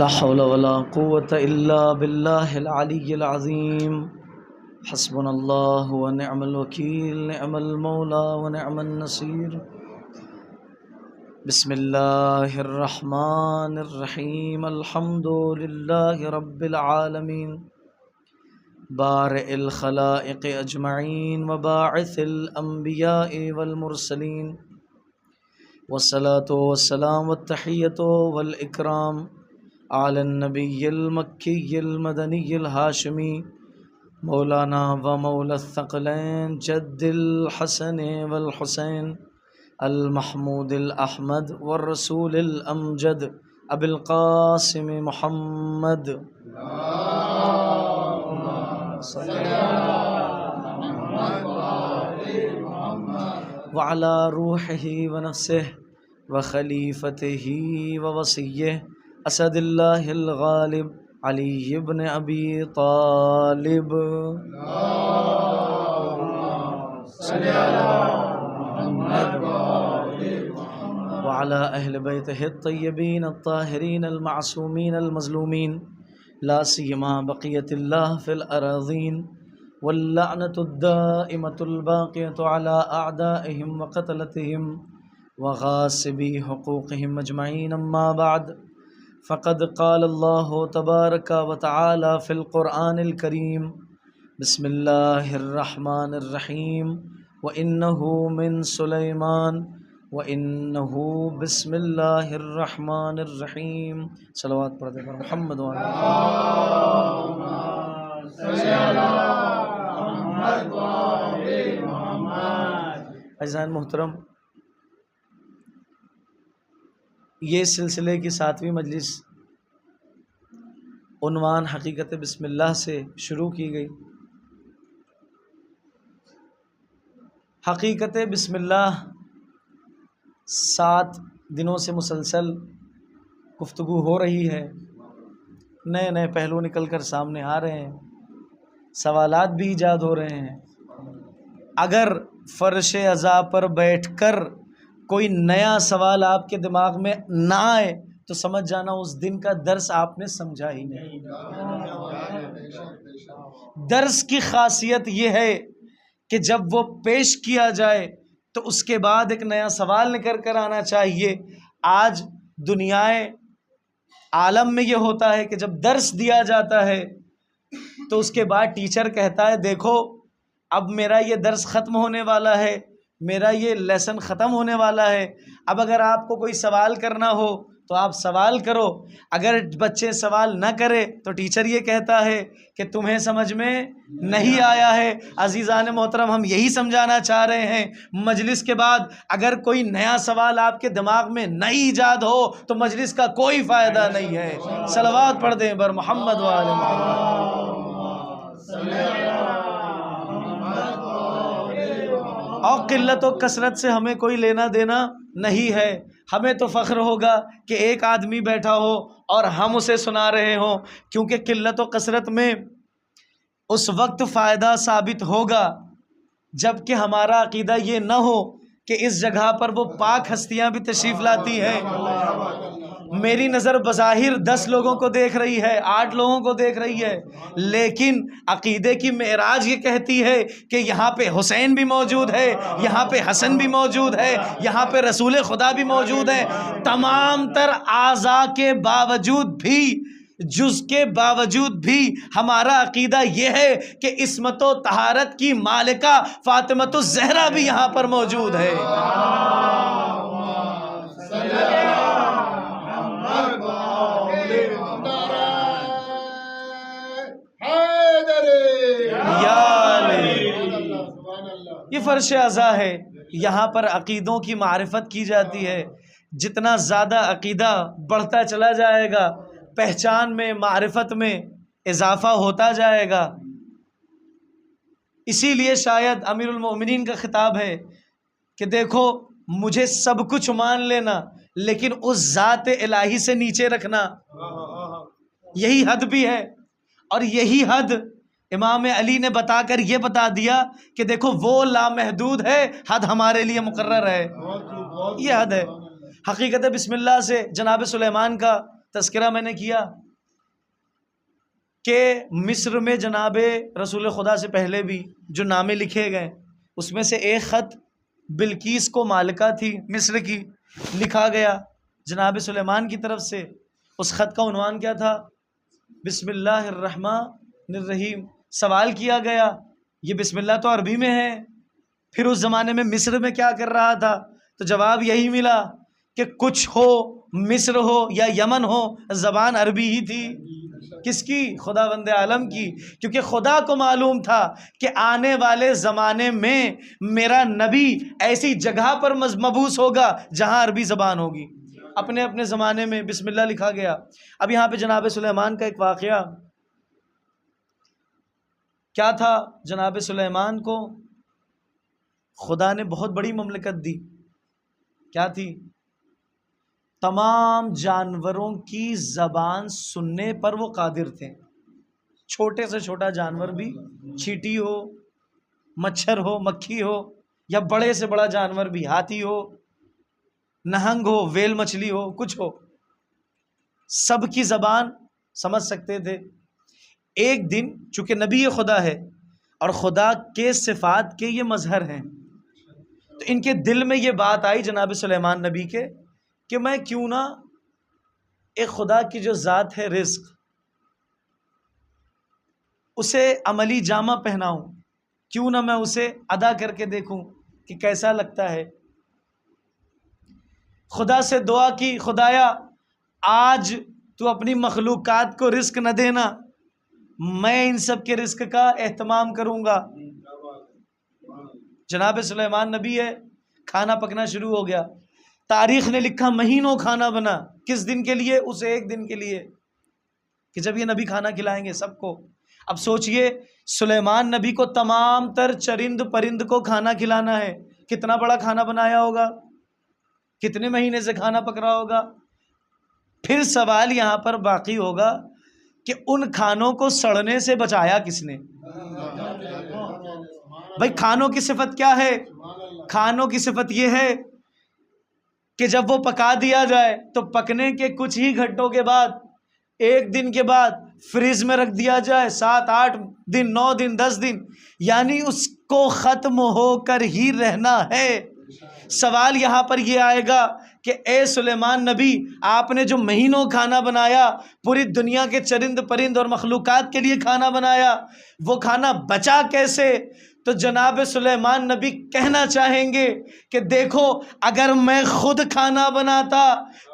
لا حول ولا قوة إلا بالله العلي العظيم. حسبنا الله ونعم الوكيل، نعم المولى ونعم النصير. بسم الله الرحمن الرحيم. الحمد لله رب العالمين، بارئ الخلائق أجمعين وباعث الأنبياء والمرسلين، والصلاة والسلام والتحية والإكرام على النبي المكي المدني الهاشمي مولانا ومولى الثقلين جد الحسن والحسين المحمود الأحمد والرسول الأمجد أبي القاسم محمد وعلى روحه ونفسه وخليفته ووصيه اسد الله الغالب علي بن ابي طالب. وعلى اهل بيته الطيبين الطاهرين المعصومين المظلومين، لا سيما بقية الله في الأراضين، واللعنة الدائمة الباقية على أعدائهم وقتلتهم وغاصبي حقوقهم أجمعين. أما بعد، فقد قال الله تبارك وتعالى في القرآن الكريم: بسم الله الرحمن الرحيم، وإنه من سليمان وإنه بسم الله الرحمن الرحيم. صلوات پڑھتے ہیں محمد عزیزان محترم، یہ سلسلے کی 7ویں مجلس عنوان حقیقت بسم اللہ سے شروع کی گئی. حقیقت بسم اللہ 7 دنوں سے مسلسل گفتگو ہو رہی ہے، نئے نئے پہلو نکل کر سامنے آ رہے ہیں، سوالات بھی ایجاد ہو رہے ہیں. اگر فرش عزا پر بیٹھ کر کوئی نیا سوال آپ کے دماغ میں نہ آئے تو سمجھ جانا اس دن کا درس آپ نے سمجھا ہی نہیں. درس کی خاصیت یہ ہے کہ جب وہ پیش کیا جائے تو اس کے بعد ایک نیا سوال نکل کر آنا چاہیے. آج دنیائے عالم میں یہ ہوتا ہے کہ جب درس دیا جاتا ہے تو اس کے بعد ٹیچر کہتا ہے دیکھو اب میرا یہ درس ختم ہونے والا ہے، میرا یہ لیسن ختم ہونے والا ہے، اب اگر آپ کو کوئی سوال کرنا ہو تو آپ سوال کرو. اگر بچے سوال نہ کرے تو ٹیچر یہ کہتا ہے کہ تمہیں سمجھ میں نہیں آیا ہے. عزیزان محترم، ہم یہی سمجھانا چاہ رہے ہیں، مجلس کے بعد اگر کوئی نیا سوال آپ کے دماغ میں نئی ایجاد ہو تو مجلس کا کوئی فائدہ نہیں ہے. صلوات پڑھ دیں بر محمد و آل محمد. اور قلت و کثرت سے ہمیں کوئی لینا دینا نہیں ہے. ہمیں تو فخر ہوگا کہ ایک آدمی بیٹھا ہو اور ہم اسے سنا رہے ہوں، کیونکہ قلت و کثرت میں اس وقت فائدہ ثابت ہوگا جب کہ ہمارا عقیدہ یہ نہ ہو کہ اس جگہ پر وہ پاک ہستیاں بھی تشریف لاتی ہیں. میری نظر بظاہر 10 لوگوں کو دیکھ رہی ہے، 8 لوگوں کو دیکھ رہی ہے، لیکن عقیدے کی معراج یہ کہتی ہے کہ یہاں پہ حسین بھی موجود ہے، یہاں پہ حسن بھی موجود ہے، یہاں پہ رسول خدا بھی موجود ہے. تمام تر اعضاء کے باوجود بھی، جز کے باوجود بھی ہمارا عقیدہ یہ ہے کہ عصمت و طہارت کی مالکہ فاطمۃ الزہرا بھی یہاں پر موجود ہے. یہ فرش عزا ہے، یہاں پر عقیدوں کی معرفت کی جاتی ہے. جتنا زیادہ عقیدہ بڑھتا چلا جائے گا، پہچان میں، معرفت میں اضافہ ہوتا جائے گا. اسی لیے شاید امیر المومنین کا خطاب ہے کہ دیکھو مجھے سب کچھ مان لینا لیکن اس ذات الہی سے نیچے رکھنا. یہی حد بھی ہے، اور یہی حد امام علی نے بتا کر یہ بتا دیا کہ دیکھو وہ لامحدود ہے، حد ہمارے لیے مقرر ہے. یہ حد ہے. حقیقت بسم اللہ سے جناب سلیمان کا تذکرہ میں نے کیا کہ مصر میں جناب رسول خدا سے پہلے بھی جو نامے لکھے گئے اس میں سے ایک خط بلقیس کو مالکہ تھی مصر کی، لکھا گیا جناب سلیمان کی طرف سے۔ اس خط کا عنوان کیا تھا؟ بسم اللہ الرحمن الرحیم۔ سوال کیا گیا یہ بسم اللہ تو عربی میں ہے، پھر اس زمانے میں مصر میں کیا کر رہا تھا؟ تو جواب یہی ملا کہ کچھ ہو، مصر ہو یا یمن ہو، زبان عربی ہی تھی۔ کس کی؟ خدا بند عالم کی، کیونکہ خدا کو معلوم تھا کہ آنے والے زمانے میں میرا نبی ایسی جگہ پر مبعوث ہوگا جہاں عربی زبان ہوگی۔ اپنے اپنے زمانے میں بسم اللہ لکھا گیا۔ اب یہاں پہ جناب سلیمان کا ایک واقعہ کیا تھا؟ جناب سلیمان کو خدا نے بہت بڑی مملکت دی۔ کیا تھی؟ تمام جانوروں کی زبان سننے پر وہ قادر تھے، چھوٹے سے چھوٹا جانور بھی، چیٹی ہو، مچھر ہو، مکھی ہو، یا بڑے سے بڑا جانور بھی، ہاتھی ہو، نہنگ ہو، ویل مچھلی ہو، کچھ ہو، سب کی زبان سمجھ سکتے تھے۔ ایک دن چونکہ نبی خدا ہے اور خدا کے صفات کے یہ مظہر ہیں، تو ان کے دل میں یہ بات آئی جناب سلیمان نبی کے کہ میں کیوں نہ ایک خدا کی جو ذات ہے رزق، اسے عملی جامہ پہناؤں، کیوں نہ میں اسے ادا کر کے دیکھوں کہ کیسا لگتا ہے۔ خدا سے دعا کی، خدایا آج تو اپنی مخلوقات کو رزق نہ دینا، میں ان سب کے رزق کا اہتمام کروں گا۔ جناب سلیمان نبی ہے، کھانا پکنا شروع ہو گیا۔ تاریخ نے لکھا مہینوں کھانا بنا۔ کس دن کے لیے؟ اس ایک دن کے لیے کہ جب یہ نبی کھانا کھلائیں گے سب کو۔ اب سوچئے سلیمان نبی کو تمام تر چرند پرند کو کھانا کھلانا ہے، کتنا بڑا کھانا بنایا ہوگا، کتنے مہینے سے کھانا پک رہا ہوگا۔ پھر سوال یہاں پر باقی ہوگا کہ ان کھانوں کو سڑنے سے بچایا کس نے؟ بھائی کھانوں کی صفت کیا ہے؟ کھانوں کی صفت یہ ہے کہ جب وہ پکا دیا جائے تو پکنے کے کچھ ہی گھنٹوں کے بعد، ایک دن کے بعد فریز میں رکھ دیا جائے، 7 8 دن 9 دن 10 دن، یعنی اس کو ختم ہو کر ہی رہنا ہے۔ سوال یہاں پر یہ آئے گا کہ اے سلیمان نبی، آپ نے جو مہینوں کھانا بنایا، پوری دنیا کے چرند پرند اور مخلوقات کے لیے کھانا بنایا، وہ کھانا بچا کیسے؟ تو جناب سلیمان نبی کہنا چاہیں گے کہ دیکھو اگر میں خود کھانا بناتا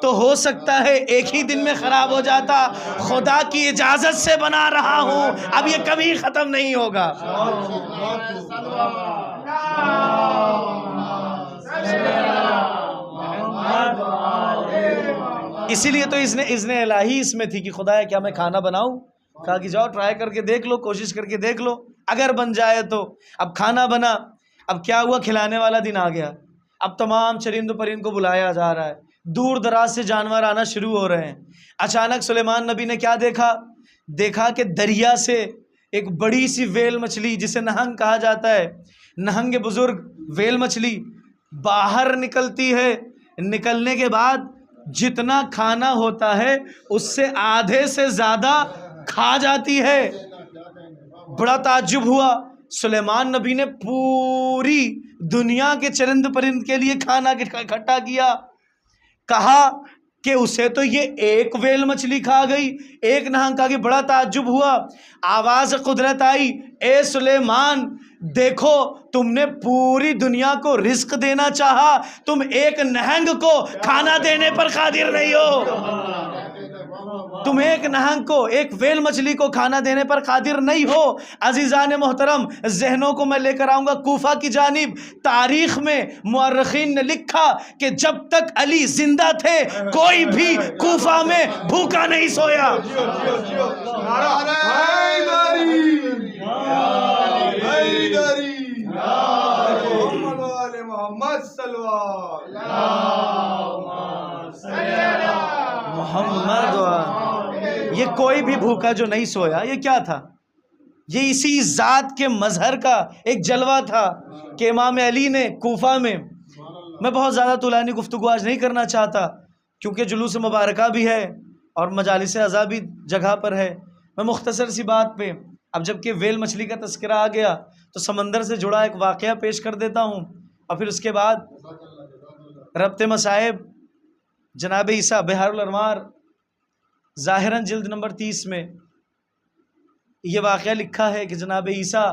تو ہو سکتا ہے ایک ہی دن میں خراب ہو جاتا، خدا کی اجازت سے بنا رہا ہوں، اب یہ کبھی ختم نہیں ہوگا۔ اسی لیے تو اذن الہی اس میں تھی کہ خدایا کیا میں کھانا بناؤں؟ کہا کہ جاؤ ٹرائی کر کے دیکھ لو، کوشش کر کے دیکھ لو، اگر بن جائے تو۔ اب کھانا بنا، اب کیا ہوا؟ کھلانے والا دن آ گیا۔ اب تمام چرند پرند کو بلایا جا رہا ہے، دور دراز سے جانور آنا شروع ہو رہے ہیں۔ اچانک سلیمان نبی نے کیا دیکھا کہ دریا سے ایک بڑی سی ویل مچھلی جسے نہنگ کہا جاتا ہے، نہنگ بزرگ ویل مچھلی باہر نکلتی ہے۔ نکلنے کے بعد جتنا کھانا ہوتا ہے اس سے آدھے سے زیادہ کھا جاتی ہے۔ بڑا تعجب ہوا، سلیمان نبی نے پوری دنیا کے چرند پرند کے لیے کھانا اکٹھا کیا، کہا کہ اسے تو یہ ایک ویل مچھلی کھا گئی، ایک نہنگ کھا گئی۔ بڑا تعجب ہوا، آواز قدرت آئی، اے سلیمان دیکھو تم نے پوری دنیا کو رزق دینا چاہا، تم ایک نہنگ کو کھانا دینے پر قادر نہیں ہو، تم ایک نہنگ کو، ایک ویل مچھلی کو کھانا دینے پر قادر نہیں ہو۔ عزیزان محترم، ذہنوں کو میں لے کر آؤں گا کوفہ کی جانب۔ تاریخ میں مورخین نے لکھا کہ جب تک علی زندہ تھے کوئی بھی کوفہ میں بھوکا نہیں سویا۔ محمد یہ کوئی بھی بھوکا جو نہیں سویا، یہ کیا تھا؟ یہ اسی ذات کے مظہر کا ایک جلوہ تھا کہ امام علی نے کوفہ میں، میں بہت زیادہ طولانی گفتگو آج نہیں کرنا چاہتا کیونکہ جلوس مبارکہ بھی ہے اور مجالس عذابی جگہ پر ہے. میں مختصر سی بات پہ اب جب کہ ویل مچھلی کا تذکرہ آ گیا تو سمندر سے جڑا ایک واقعہ پیش کر دیتا ہوں، اور پھر اس کے بعد ربط مصائب جناب عیسیٰ بحار الانوار ظاہراً جلد نمبر 30 میں یہ واقعہ لکھا ہے کہ جناب عیسیٰ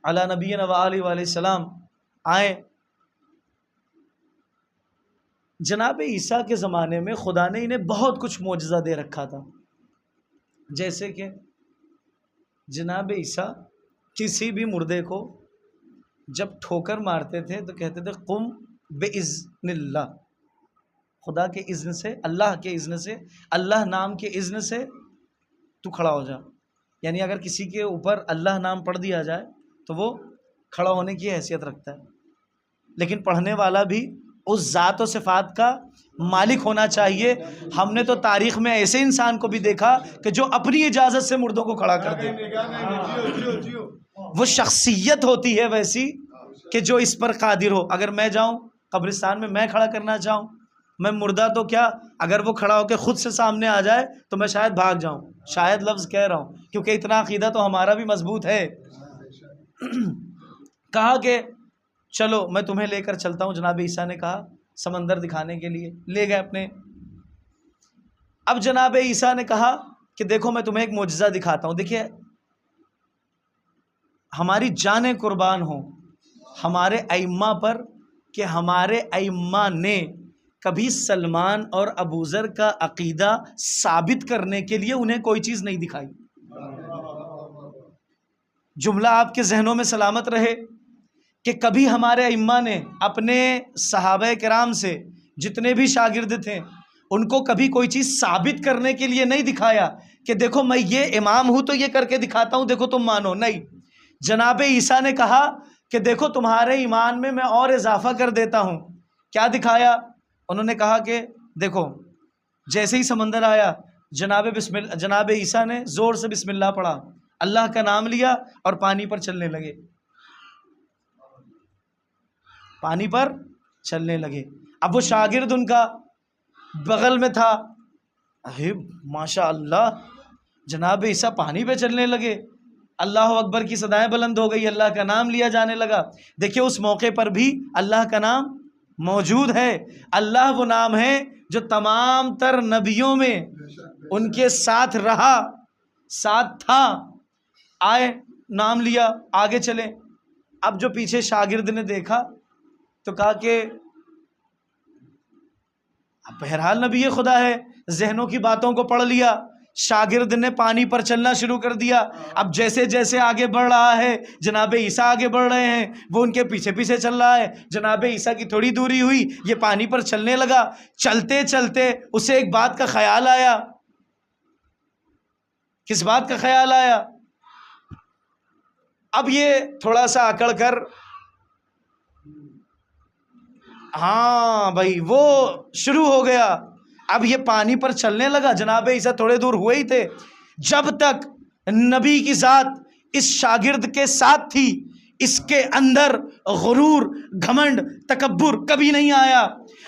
علی نبینا و آلہ وآلہ السلام آئے. جناب عیسیٰ کے زمانے میں خدا نے انہیں بہت کچھ معجزہ دے رکھا تھا، جیسے کہ جناب عیسیٰ کسی بھی مردے کو جب ٹھوکر مارتے تھے تو کہتے تھے قم باذن اللہ، خدا کے اذن سے، اللہ کے اذن سے، اللہ نام کے اذن سے تو کھڑا ہو جا. یعنی اگر کسی کے اوپر اللہ نام پڑھ دیا جائے تو وہ کھڑا ہونے کی حیثیت رکھتا ہے. لیکن پڑھنے والا بھی اس ذات و صفات کا مالک ہونا چاہیے. ہم نے تو تاریخ میں ایسے انسان کو بھی دیکھا کہ جو اپنی اجازت سے مردوں کو کھڑا کر دے. وہ شخصیت ہوتی ہے ویسی کہ جو اس پر قادر ہو. اگر میں جاؤں قبرستان میں میں کھڑا کرنا چاہوں، میں مردہ تو کیا اگر وہ کھڑا ہو کے خود سے سامنے آ جائے تو میں شاید بھاگ جاؤں. شاید لفظ کہہ رہا ہوں کیونکہ اتنا عقیدہ تو ہمارا بھی مضبوط ہے. کہا کہ چلو میں تمہیں لے کر چلتا ہوں. جناب عیسیٰ نے کہا سمندر دکھانے کے لیے لے گئے اپنے. اب جناب عیسیٰ نے کہا کہ دیکھو میں تمہیں ایک معجزہ دکھاتا ہوں. دیکھیے ہماری جانیں قربان ہوں ہمارے ائمہ پر کہ ہمارے ائمہ نے کبھی سلمان اور ابوذر کا عقیدہ ثابت کرنے کے لیے انہیں کوئی چیز نہیں دکھائی. جملہ آپ کے ذہنوں میں سلامت رہے کہ کبھی ہمارے ائمہ نے اپنے صحابہ کرام سے جتنے بھی شاگرد تھے ان کو کبھی کوئی چیز ثابت کرنے کے لیے نہیں دکھایا کہ دیکھو میں یہ امام ہوں تو یہ کر کے دکھاتا ہوں دیکھو تم مانو. نہیں، جناب عیسیٰ نے کہا کہ دیکھو تمہارے ایمان میں میں اور اضافہ کر دیتا ہوں. کیا دکھایا؟ انہوں نے کہا کہ دیکھو جیسے ہی سمندر آیا جناب عیسیٰ نے زور سے بسم اللہ پڑھا، اللہ کا نام لیا اور پانی پر چلنے لگے. پانی پر چلنے لگے. اب وہ شاگرد ان کا بغل میں تھا. ماشاء اللہ جناب عیسیٰ پانی پہ چلنے لگے. اللہ اکبر کی صدائیں بلند ہو گئی، اللہ کا نام لیا جانے لگا. دیکھیے اس موقع پر بھی اللہ کا نام موجود ہے. اللہ وہ نام ہے جو تمام تر نبیوں میں ان کے ساتھ رہا، ساتھ تھا. آئے نام لیا آگے چلے. اب جو پیچھے شاگرد نے دیکھا تو کہا کہ بہرحال نبی خدا ہے، ذہنوں کی باتوں کو پڑھ لیا. شاگرد نے پانی پر چلنا شروع کر دیا. اب جیسے جیسے آگے بڑھ رہا ہے جناب عیسیٰ آگے بڑھ رہے ہیں، وہ ان کے پیچھے پیچھے چل رہا ہے. جناب عیسیٰ کی تھوڑی دوری ہوئی، یہ پانی پر چلنے لگا. چلتے چلتے اسے ایک بات کا خیال آیا. کس بات کا خیال آیا؟ اب یہ تھوڑا سا اکڑ کر ہاں بھائی وہ شروع ہو گیا. اب یہ پانی پر چلنے لگا. جناب عیسیٰ تھوڑے دور ہوئے ہی تھے. جب تک نبی کی ذات اس شاگرد کے ساتھ تھی اس کے اندر غرور، گھمنڈ، تکبر کبھی نہیں آیا.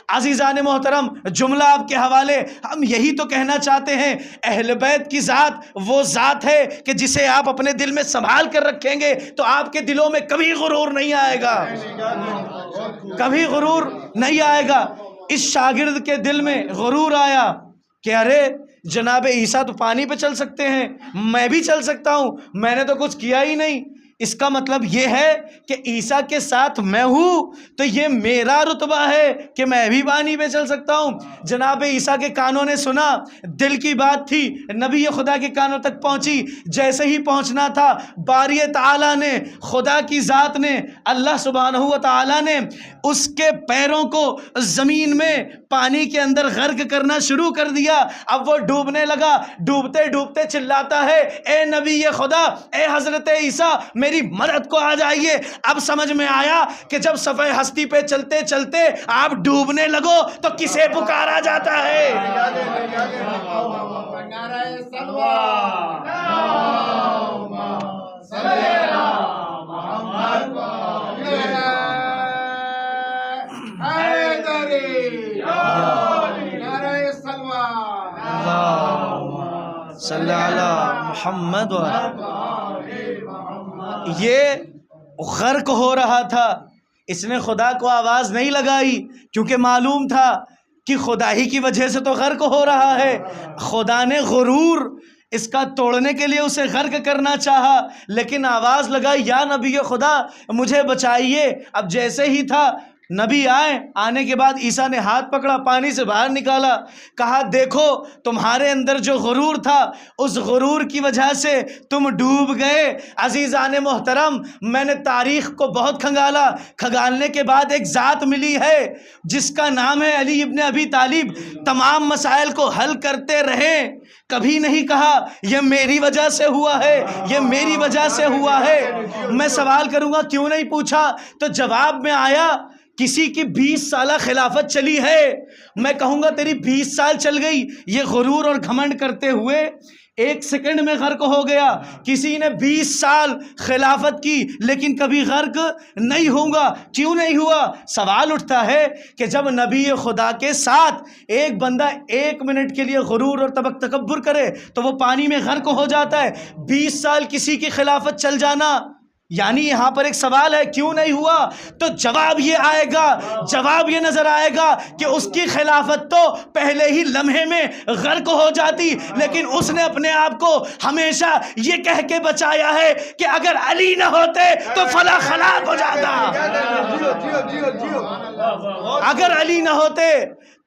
عزیزان محترم جملہ آپ کے حوالے ہم یہی تو کہنا چاہتے ہیں، اہل بیت کی ذات وہ ذات ہے کہ جسے آپ اپنے دل میں سنبھال کر رکھیں گے تو آپ کے دلوں میں کبھی غرور نہیں آئے گا، کبھی غرور نہیں آئے گا. اس شاگرد کے دل میں غرور آیا کہ ارے جناب عیسیٰ تو پانی پہ چل سکتے ہیں، میں بھی چل سکتا ہوں، میں نے تو کچھ کیا ہی نہیں. اس کا مطلب یہ ہے کہ عیسیٰ کے ساتھ میں ہوں تو یہ میرا رتبہ ہے کہ میں بھی پانی پہ چل سکتا ہوں. جناب عیسیٰ کے کانوں نے سنا، دل کی بات تھی، نبی خدا کے کانوں تک پہنچی. جیسے ہی پہنچنا تھا باری تعالیٰ نے، خدا کی ذات نے، اللہ سبحانہ و تعالیٰ نے اس کے پیروں کو زمین میں پانی کے اندر غرق کرنا شروع کر دیا. اب وہ ڈوبنے لگا. ڈوبتے ڈوبتے چلاتا ہے اے نبی خدا، اے حضرت عیسیٰ میری مدد کو آ جائیے. اب سمجھ میں آیا کہ جب صفحہ ہستی پہ چلتے چلتے آپ ڈوبنے لگو تو کسے پکارا جاتا ہے؟ صلی علی محمد یہ غرق ہو رہا تھا، اس نے خدا کو آواز نہیں لگائی کیونکہ معلوم تھا کہ خدا ہی کی وجہ سے تو غرق ہو رہا ہے۔ خدا نے غرور اس کا توڑنے کے لیے اسے غرق کرنا چاہا، لیکن آواز لگائی یا نبی خدا مجھے بچائیے۔ اب جیسے ہی تھا نبی آنے کے بعد عیسیٰ نے ہاتھ پکڑا، پانی سے باہر نکالا، کہا دیکھو تمہارے اندر جو غرور تھا اس غرور کی وجہ سے تم ڈوب گئے۔ عزیزان محترم، میں نے تاریخ کو بہت کھنگالنے کے بعد ایک ذات ملی ہے جس کا نام ہے علی ابن ابی طالب۔ تمام مسائل کو حل کرتے رہے، کبھی نہیں کہا یہ میری وجہ سے ہوا ہے، یہ میری وجہ سے ہوا ہے۔ میں سوال کروں گا کیوں نہیں پوچھا، تو جواب میں آیا کسی کی 20 سالہ خلافت چلی ہے، میں کہوں گا تیری 20 سال چل گئی، یہ غرور اور گھمنڈ کرتے ہوئے 1 سیکنڈ میں غرق ہو گیا۔ کسی نے 20 سال خلافت کی لیکن کبھی غرق نہیں ہوگا، کیوں نہیں ہوا؟ سوال اٹھتا ہے کہ جب نبی خدا کے ساتھ ایک بندہ 1 منٹ کے لیے غرور اور تکبر کرے تو وہ پانی میں غرق ہو جاتا ہے، 20 سال کسی کی خلافت چل جانا، یعنی یہاں پر ایک سوال ہے کیوں نہیں ہوا؟ تو جواب یہ آئے گا، جواب یہ نظر آئے گا کہ اس کی خلافت تو پہلے ہی لمحے میں غرق ہو جاتی، لیکن اس نے اپنے آپ کو ہمیشہ یہ کہہ کے بچایا ہے کہ اگر علی نہ ہوتے تو فلاں ہلاک ہو جاتا، اگر علی نہ ہوتے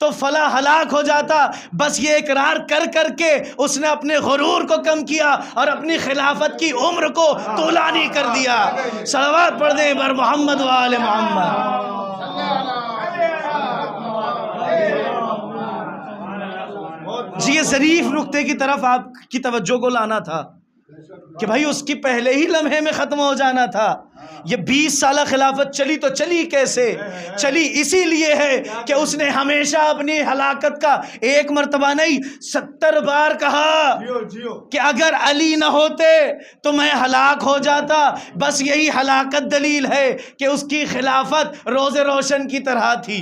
تو فلاں ہلاک ہو جاتا۔ بس یہ اقرار کر کر کے اس نے اپنے غرور کو کم کیا اور اپنی خلافت کی عمر کو طولانی کر دیا۔ صلوات پڑھ دیں بر محمد و آل محمد۔ جی یہ ظریف نقطے کی طرف آپ کی توجہ کو لانا تھا کہ بھائی اس کی پہلے ہی لمحے میں ختم ہو جانا تھا۔ یہ 20 سالہ خلافت چلی تو چلی کیسے؟ چلی اسی لیے ہے کہ اس نے ہمیشہ اپنی ہلاکت کا 1 مرتبہ نہیں 70 بار کہا کہ اگر علی نہ ہوتے تو میں ہلاک ہو جاتا۔ بس یہی ہلاکت دلیل ہے کہ اس کی خلافت روز روشن کی طرح تھی۔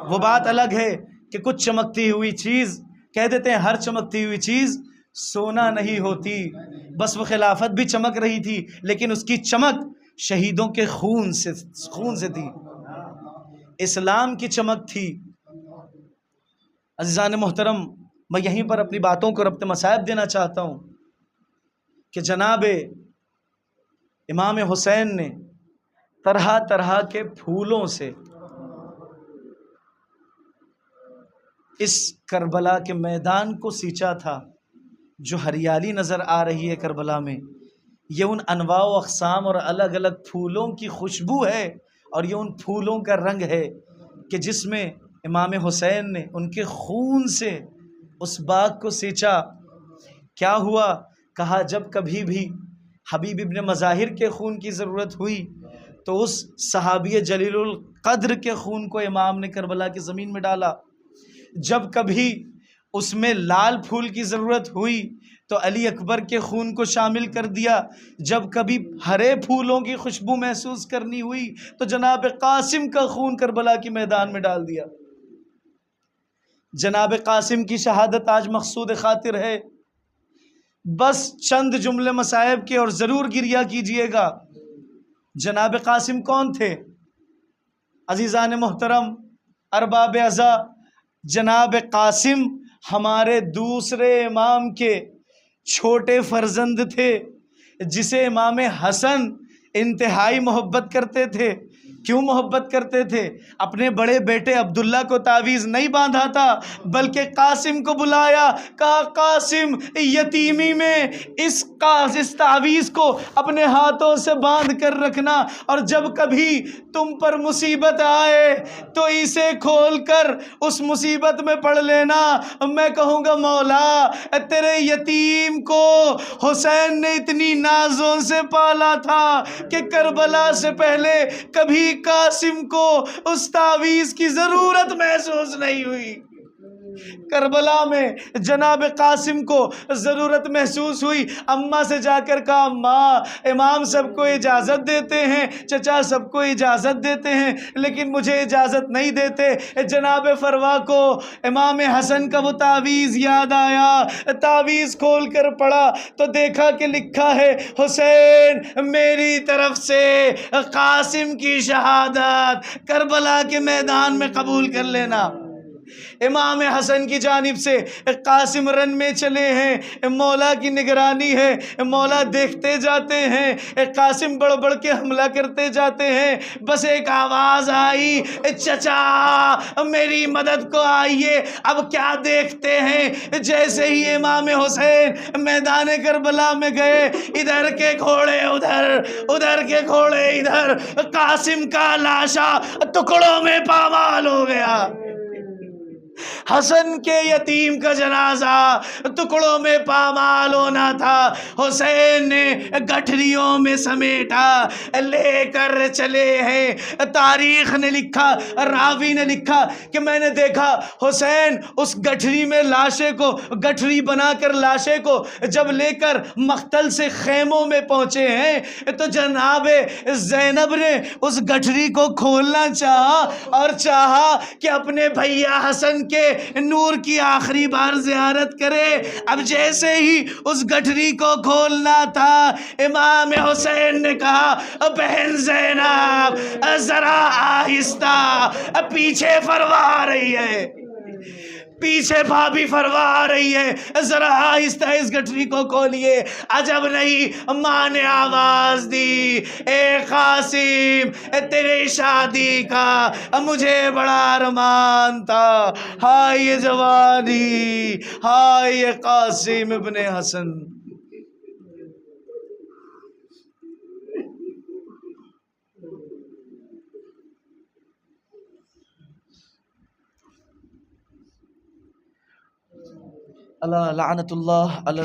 وہ بات الگ ہے کہ کچھ چمکتی ہوئی چیز، کہہ دیتے ہیں ہر چمکتی ہوئی چیز سونا نہیں ہوتی، بس وہ خلافت بھی چمک رہی تھی لیکن اس کی چمک شہیدوں کے خون سے تھی، اسلام کی چمک تھی۔ عزیزان محترم، میں یہیں پر اپنی باتوں کو ربط مصائب دینا چاہتا ہوں کہ جناب امام حسین نے طرح طرح کے پھولوں سے اس کربلا کے میدان کو سینچا تھا۔ جو ہریالی نظر آ رہی ہے کربلا میں، یہ ان انواع و اقسام اور الگ الگ پھولوں کی خوشبو ہے، اور یہ ان پھولوں کا رنگ ہے کہ جس میں امام حسین نے ان کے خون سے اس باغ کو سینچا۔ کیا ہوا؟ کہا جب کبھی بھی حبیب ابن مظاہر کے خون کی ضرورت ہوئی تو اس صحابی جلیل القدر کے خون کو امام نے کربلا کی زمین میں ڈالا۔ جب کبھی اس میں لال پھول کی ضرورت ہوئی تو علی اکبر کے خون کو شامل کر دیا۔ جب کبھی ہرے پھولوں کی خوشبو محسوس کرنی ہوئی تو جناب قاسم کا خون کربلا کی میدان میں ڈال دیا۔ جناب قاسم کی شہادت آج مقصود خاطر ہے۔ بس چند جملے مصائب کے اور ضرور گریہ کیجئے گا۔ جناب قاسم کون تھے؟ عزیزان محترم، ارباب عزا، جناب قاسم ہمارے دوسرے امام کے چھوٹے فرزند تھے جسے امام حسن انتہائی محبت کرتے تھے۔ کیوں محبت کرتے تھے؟ اپنے بڑے بیٹے عبداللہ کو تعویذ نہیں باندھا تھا بلکہ قاسم کو بلایا، کہا قاسم یتیمی میں اس تعویذ کو اپنے ہاتھوں سے باندھ کر رکھنا، اور جب کبھی تم پر مصیبت آئے تو اسے کھول کر اس مصیبت میں پڑھ لینا۔ میں کہوں گا مولا تیرے یتیم کو حسین نے اتنی نازوں سے پالا تھا کہ کربلا سے پہلے کبھی قاسم کو اس تعویذ کی ضرورت محسوس نہیں ہوئی۔ کربلا میں جناب قاسم کو ضرورت محسوس ہوئی، اماں سے جا کر کہا اماں امام سب کو اجازت دیتے ہیں، چچا سب کو اجازت دیتے ہیں، لیکن مجھے اجازت نہیں دیتے۔ جناب فروا کو امام حسن کا وہ تعویذ یاد آیا، تعویذ کھول کر پڑھا تو دیکھا کہ لکھا ہے حسین میری طرف سے قاسم کی شہادت کربلا کے میدان میں قبول کر لینا۔ امام حسن کی جانب سے قاسم رن میں چلے ہیں، مولا کی نگرانی ہے، مولا دیکھتے جاتے ہیں، قاسم بڑھ بڑھ کے حملہ کرتے جاتے ہیں۔ بس ایک آواز آئی چچا میری مدد کو آئیے۔ اب کیا دیکھتے ہیں، جیسے ہی امام حسین میدان کربلا میں گئے، ادھر کے گھوڑے ادھر، ادھر کے گھوڑے ادھر، قاسم کا لاشا ٹکڑوں میں پامال ہو گیا۔ حسن کے یتیم کا جنازہ ٹکڑوں میں پامال ہونا تھا، حسین نے گٹھریوں میں سمیٹا لے کر چلے ہیں۔ تاریخ نے لکھا، راوی نے لکھا کہ میں نے دیکھا حسین اس گٹھری میں لاشے کو، گٹھری بنا کر لاشے کو جب لے کر مقتل سے خیموں میں پہنچے ہیں تو جناب زینب نے اس گٹھری کو کھولنا چاہا اور چاہا کہ اپنے بھیا حسن کے نور کی آخری بار زیارت کرے۔ اب جیسے ہی اس گٹھری کو کھولنا تھا، امام حسین نے کہا بہن زینب ذرا آہستہ، پیچھے فروا آ رہی ہے، پیچھے بھابھی فروا آ رہی ہے، ذرا آہستہ اس گٹھری کو کھولیے۔ عجب نہیں، ماں نے آواز دی اے قاسم تیرے شادی کا مجھے بڑا ارمان تھا، ہائے یہ جوانی، ہائے یہ قاسم ابن حسن۔ اللہ لعنت اللہ علی